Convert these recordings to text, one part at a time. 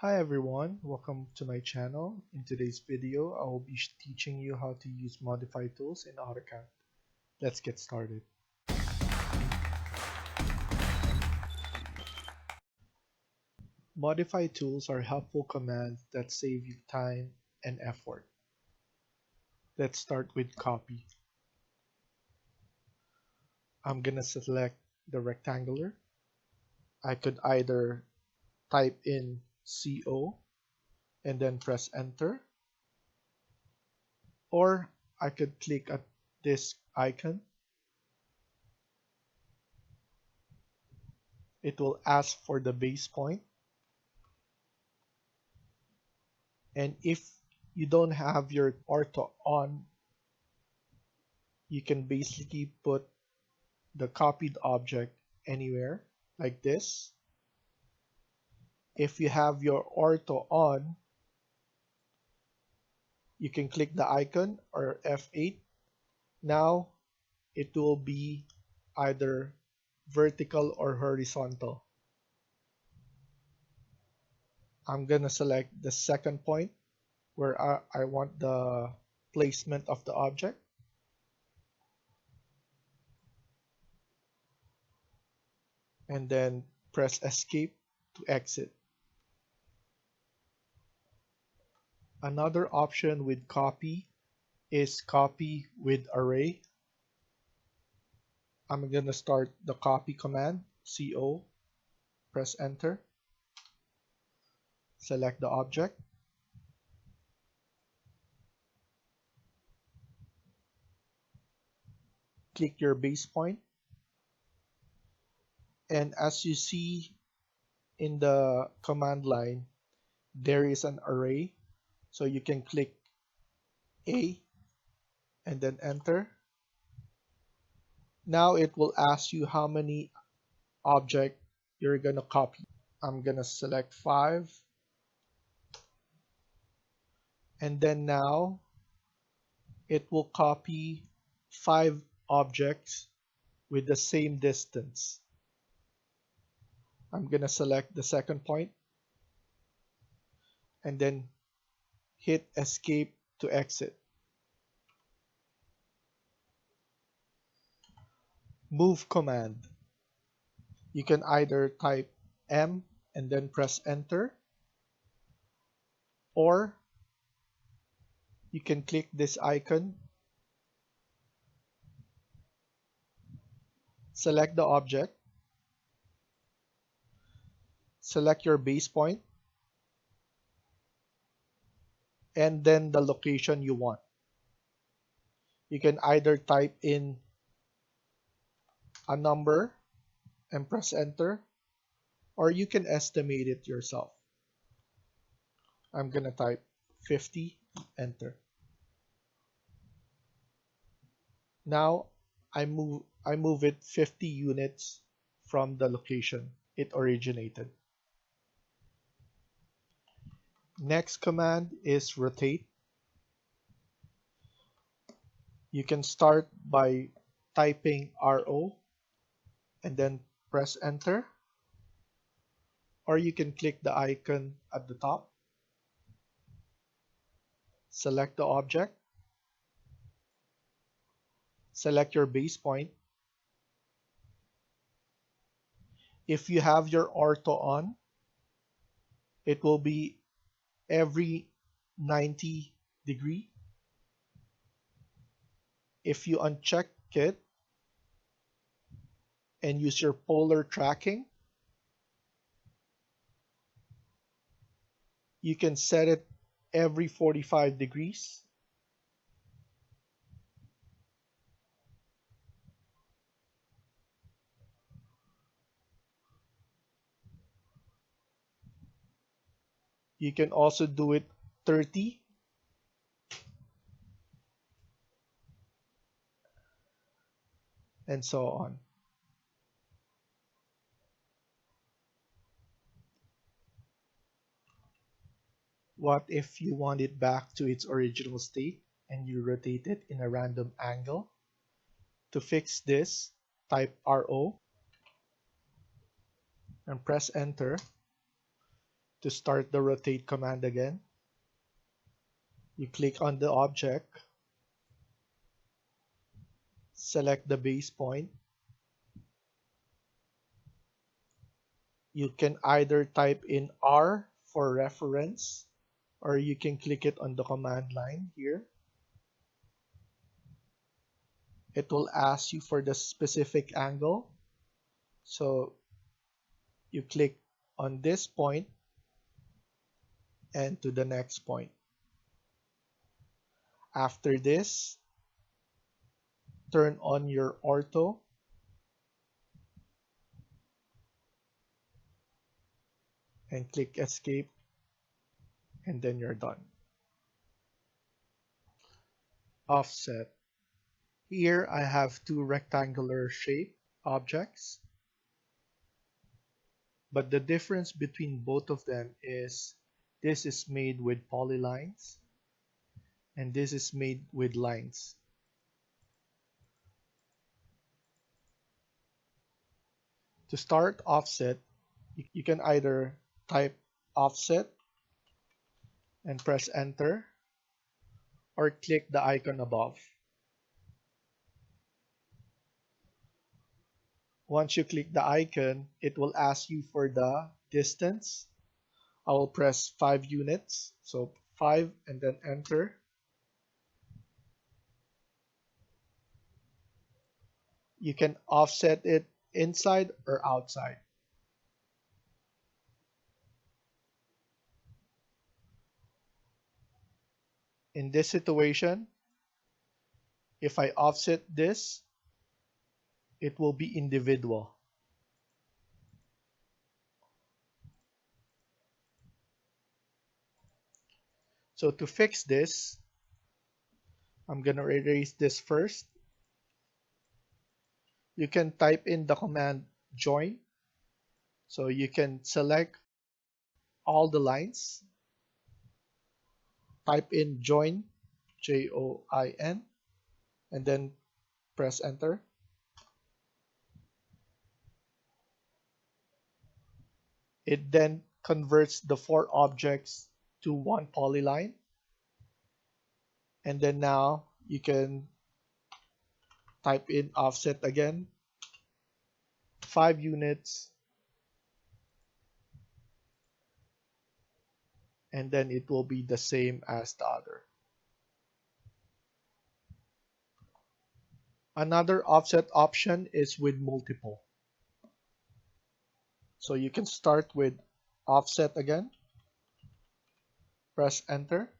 Hi everyone, welcome to my channel. In today's video, I will be teaching you how to use modify tools in AutoCAD. Let's get started. Modify tools are helpful commands that save you time and effort. Let's start with copy. I'm gonna select the rectangular. I could either type in CO and then press enter, or I could click at this icon. It will ask for the base point, and if you don't have your ortho on, you can basically put the copied object anywhere like this. If you have your ortho on, you can click the icon or F8. Now it will be either vertical or horizontal. I'm gonna select the second point where I want the placement of the object. And then press escape to exit. Another option with copy is copy with array. I'm going to start the copy command, CO, press enter, select the object, click your base point, and as you see in the command line, there is an array, so you can click A and then enter. Now it will ask you how many objects you're gonna copy. I'm gonna select 5, and then now it will copy 5 objects with the same distance. I'm gonna select the second point and then hit escape to exit. Move command. You can either type M and then press enter, or you can click this icon, select the object, select your base point, and then the location you want. You can either type in a number and press enter, or you can estimate it yourself. I'm gonna type 50, enter. Now I move it 50 units from the location it originated. Next command is rotate. You can start by typing RO and then press enter, or you can click the icon at the top, select the object, select your base point. If you have your ortho on, it will be every 90 degree. If you uncheck it and use your polar tracking, you can set it every 45 degrees. You can also do it 30, and so on. What if you want it back to its original state and you rotate it in a random angle? To fix this, type RO and press enter To start the rotate command again, you click on the object, select the base point. You can either type in R for reference, or you can click it on the command line here. It will ask you for the specific angle. So you click on this point and to the next point. After this, turn on your ortho and click escape, and then you're done. Offset. Here I have two rectangular shape objects, but the difference between both of them is this is made with polylines and this is made with lines. To start offset, you can either type offset and press enter, or click the icon above. Once you click the icon, it will ask you for the distance. I will press 5 units, so 5 and then enter. You can offset it inside or outside. In this situation, if I offset this, it will be individual. So to fix this, I'm going to erase this first. You can type in the command join. So you can select all the lines, type in join, Join, and then press enter. It then converts the 4 objects to one polyline. And then now you can type in offset again, 5 units, and then it will be the same as the other. Another offset option is with multiple. So you can start with offset again, press enter.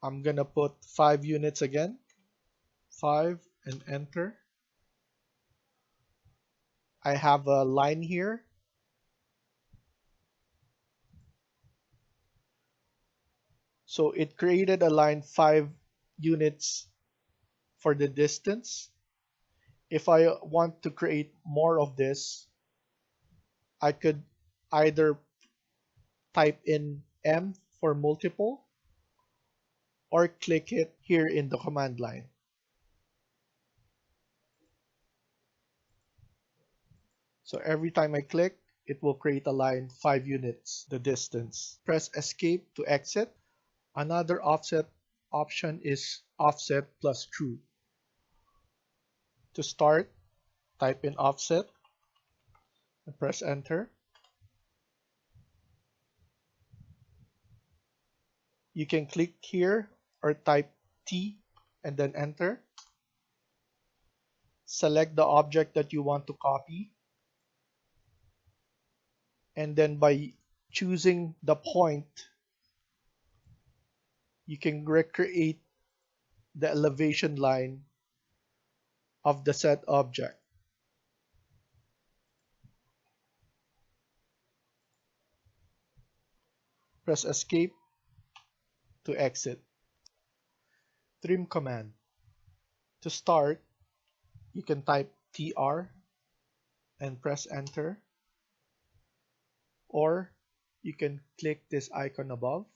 I'm gonna put 5 units again, 5 and enter. I have a line here. So it created a line 5 units for the distance. If I want to create more of this, I could either type in M for multiple or click it here in the command line. So every time I click, it will create a line 5 units, the distance. Press escape to exit. Another offset option is offset plus true. To start, type in offset and press enter. You can click here or type T and then enter. Select the object that you want to copy. And then by choosing the point, you can recreate the elevation line of the set object. Press escape to exit. Trim command. To start, you can type TR and press enter, or you can click this icon above.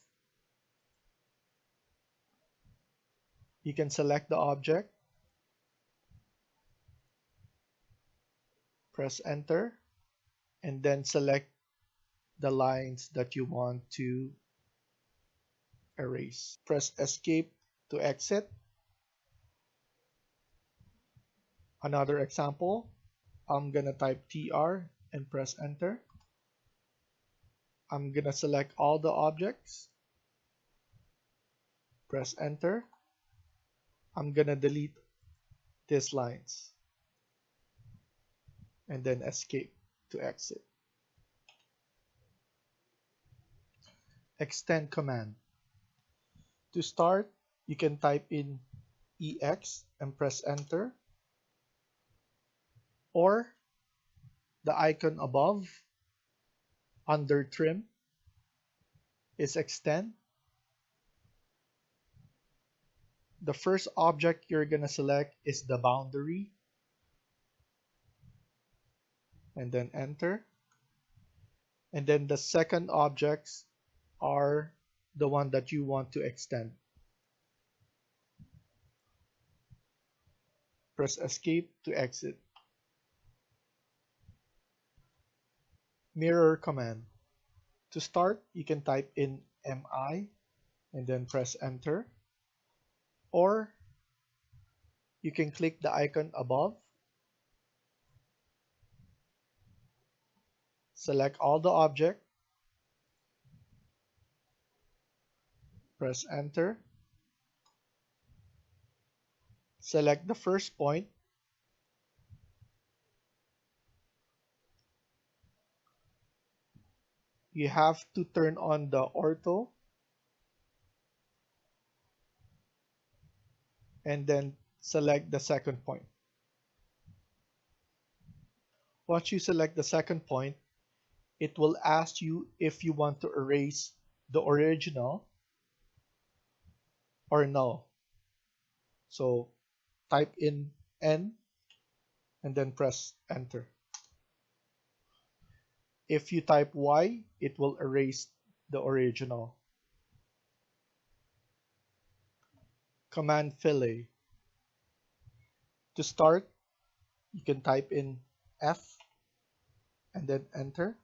You can select the object, press enter, and then select the lines that you want to erase. Press escape to exit. Another example, I'm gonna type TR and press enter. I'm gonna select all the objects, press enter. I'm gonna delete these lines and then escape to exit. Extend command. To start, you can type in EX and press enter, or the icon above under trim is extend. The first object you're going to select is the boundary, and then enter. And then the second objects are the one that you want to extend. Press escape to exit. Mirror command. To start, you can type in MI and then press enter, or you can click the icon above, select all the object, press enter, select the first point, you have to turn on the ortho and then select the second point. Once you select the second point, it will ask you if you want to erase the original or no. So type in N and then press enter. If you type Y, it will erase the original. Command Fillet. To start, you can type in F and then enter,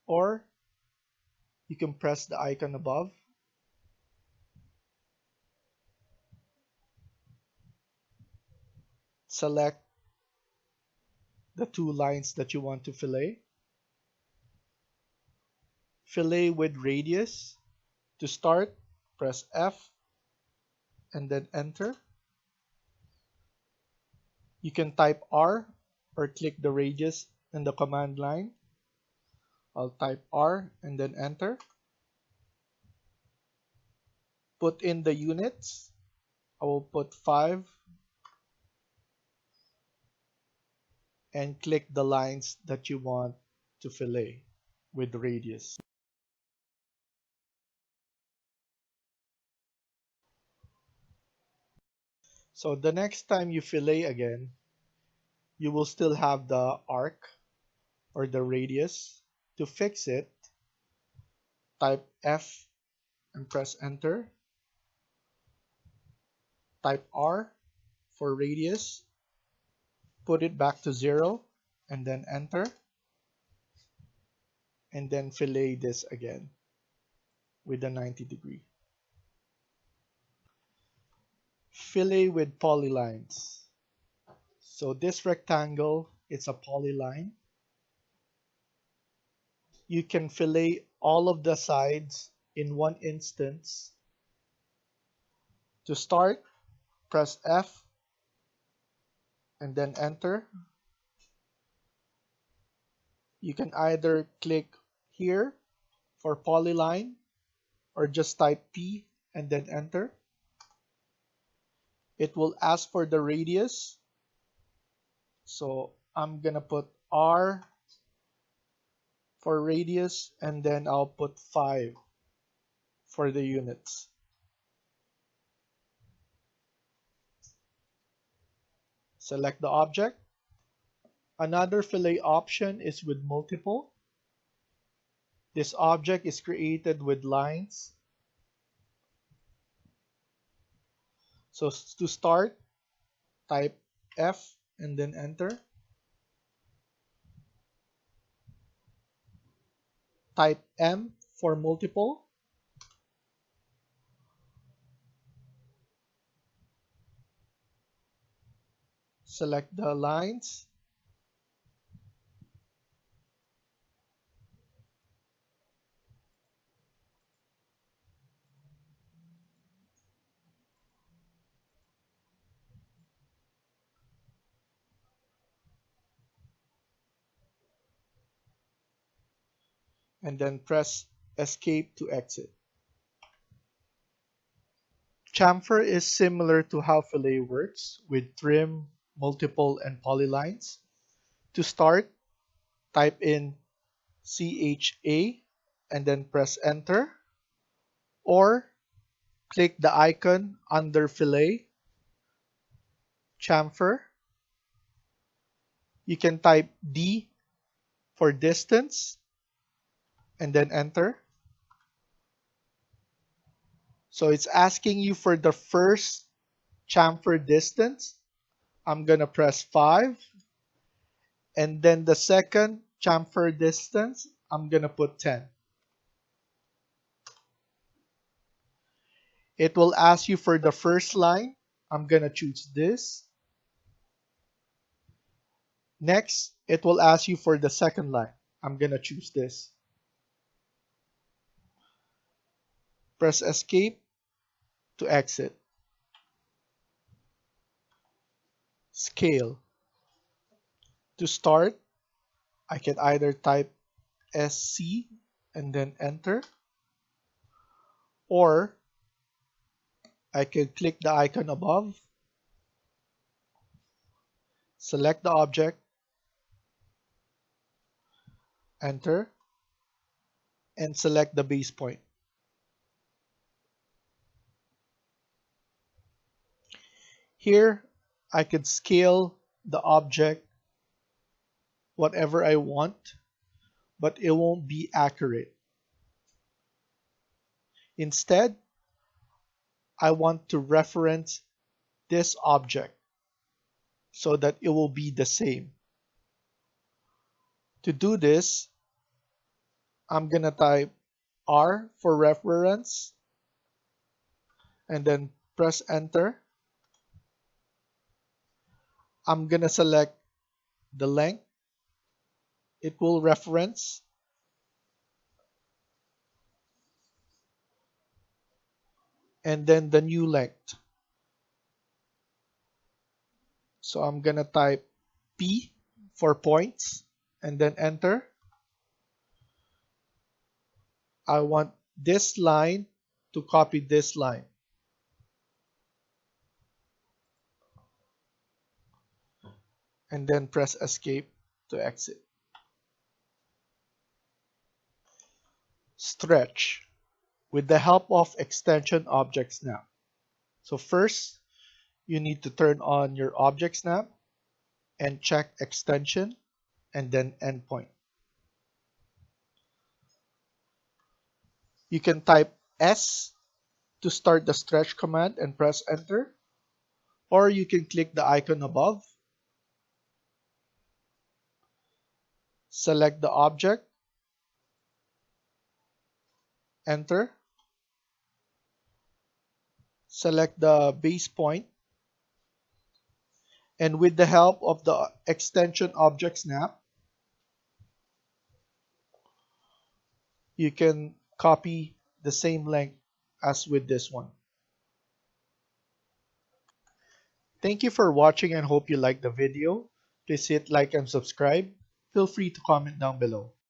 or you can press the icon above, select the two lines that you want to fillet, fillet with radius. To start, press F and then enter. You can type R or click the radius in the command line. I'll type R and then enter. Put in the units. I will put 5 and click the lines that you want to fillet with radius. So the next time you fillet again, you will still have the arc or the radius. To fix it, type F and press enter. Type R for radius. Put it back to 0 and then enter. And then fillet this again with a 90-degree. Fillet with polylines. So this rectangle, it's a polyline. You can fillet all of the sides in one instance. To start, press F and then enter. You can either click here for polyline or just type P and then enter. It will ask for the radius. So I'm gonna put R for radius and then I'll put 5 for the units. Select the object. Another fillet option is with multiple. This object is created with lines. So to start, type F and then enter. type M for multiple. Select the lines. And then press escape to exit. Chamfer is similar to how Fillet works with trim, multiple, and polylines. To start, type in CHA and then press enter, or click the icon under Fillet, Chamfer. You can type D for distance and then enter. So it's asking you for the first chamfer distance. I'm going to press 5. And then the second chamfer distance, I'm going to put 10. It will ask you for the first line. I'm going to choose this. Next, it will ask you for the second line. I'm going to choose this. Press escape to exit. Scale. To start, I can either type SC and then enter, or I can click the icon above, select the object, enter, and select the base point. Here, I could scale the object whatever I want, but it won't be accurate. Instead, I want to reference this object so that it will be the same. To do this, I'm going to type R for reference and then press enter. I'm going to select the length it will reference, and then the new length. So I'm going to type P for points and then enter. I want this line to copy this line. And then press escape to exit. Stretch with the help of extension object snap. So first, you need to turn on your object snap and check extension and then endpoint. You can type S to start the stretch command and press enter, or you can click the icon above, select the object, enter, select the base point, and with the help of the extension object snap, you can copy the same length as with this one. Thank you for watching and hope you liked the video. Please hit like and subscribe. Feel free to comment down below.